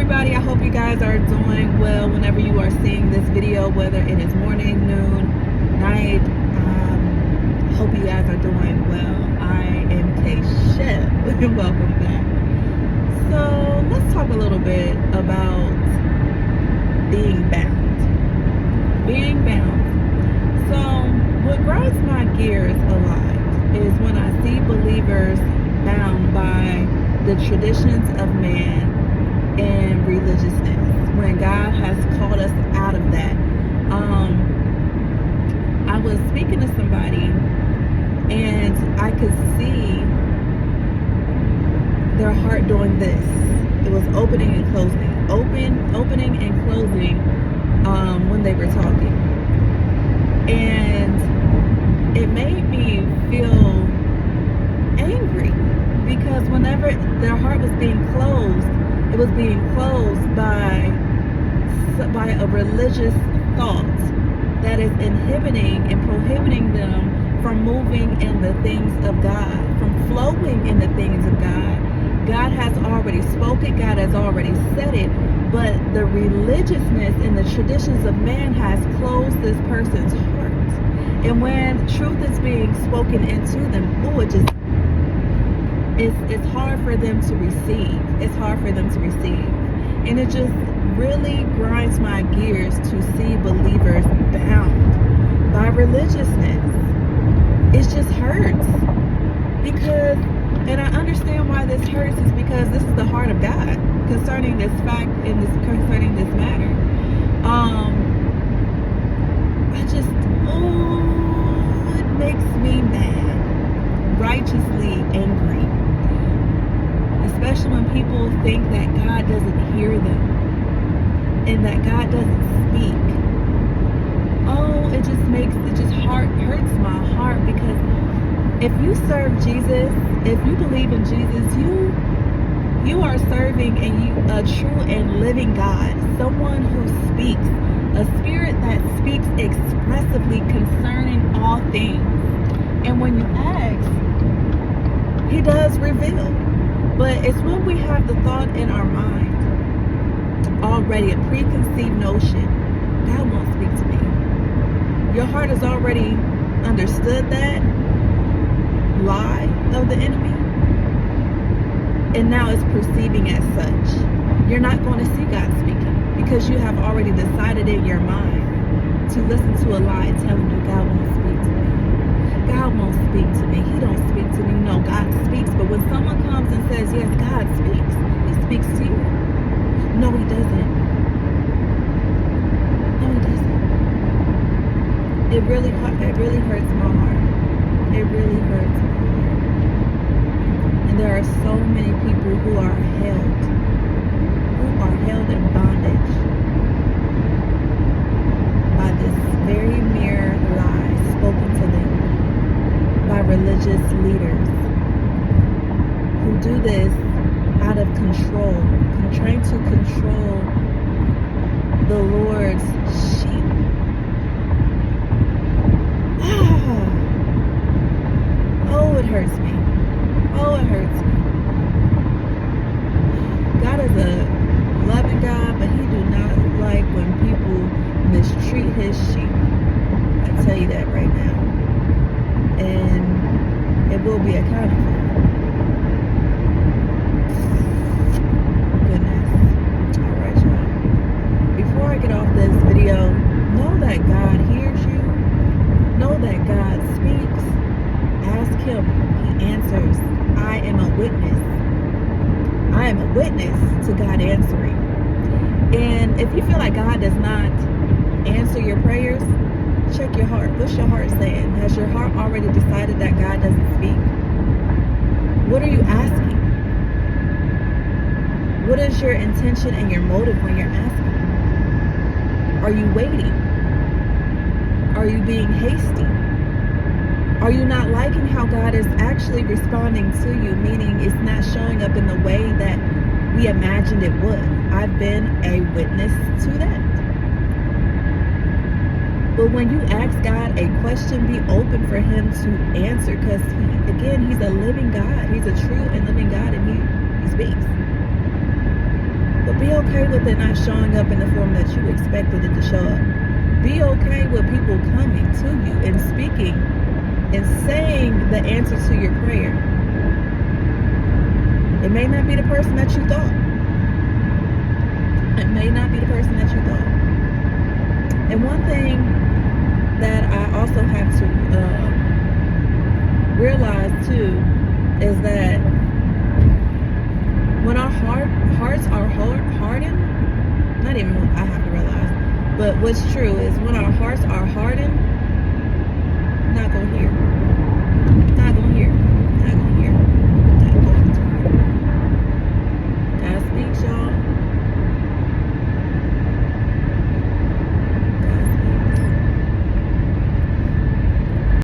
everybody, I hope you guys are doing well whenever you are seeing this video, whether it is morning, noon, night. Hope you guys are doing well. I am Keisha and welcome back. So let's talk a little bit about being bound. Being bound. So what grinds my gears a lot is when I see believers bound by the traditions of man and religiousness, when God has called us out of that. I was speaking to somebody and I could see their heart doing this. It was opening and closing, opening and closing when they were talking, and it made me feel angry because whenever their heart was being closed, it was being closed by a religious thought that is inhibiting and prohibiting them from moving in the things of God, from flowing in the things of God. God has already spoken, God has already said it, but the religiousness and the traditions of man has closed this person's heart. And when truth is being spoken into them, it's hard for them to receive. It's hard for them to receive. And it just really grinds my gears to see believers bound by religiousness. It just hurts. Because, and I understand why this hurts, is because this is the heart of God concerning this fact and concerning this matter. It makes me mad, righteously angry. Especially when people think that God doesn't hear them and that God doesn't speak. It just hurts my heart, because if you serve Jesus, if you believe in Jesus, you are serving a true and living God, someone who speaks, a spirit that speaks expressively concerning all things. And when you ask, He does reveal. But it's when we have the thought in our mind, already a preconceived notion, God won't speak to me. Your heart has already understood that lie of the enemy, and now it's perceiving as such. You're not going to see God speaking because you have already decided in your mind to listen to a lie telling you God won't speak to me. God won't speak to me. He don't speak to me. No, God speaks. But when someone comes and says, yes, God speaks, He speaks to you. No, He doesn't. No, He doesn't. It really hurts my heart. It really hurts my heart. And there are so many people who are held in bondage by this very mere lie spoken to them by religious leaders who do this out of control, trying to control the Lord's sheep. Oh, it hurts me. Oh, it hurts me. God is a loving God, but He do not like when people mistreat His sheep. I tell you that right now. And it will be accounted for. Goodness. Alright, y'all. Before I get off this video, know that God hears you. Know that God speaks. Ask Him. He answers. I am a witness. I am a witness to God answering. And if you feel like God does not answer your prayers, check your heart. What's your heart saying? Has your heart already decided that God doesn't speak? What are you asking? What is your intention and your motive when you're asking? Are you waiting? Are you being hasty? Are you not liking how God is actually responding to you, meaning it's not showing up in the way that we imagined it would? I've been a witness to that. But when you ask God a question, be open for Him to answer, because He's a living God. He's a true and living God, and He speaks. But be okay with it not showing up in the form that you expected it to show up. Be okay with people coming to you and speaking and saying the answer to your prayer. It may not be the person that you thought. It may not be the person that you thought. And one thing that I also have to realize too is that when our hearts are hardened, not even I have to realize, but what's true is when our hearts are hardened,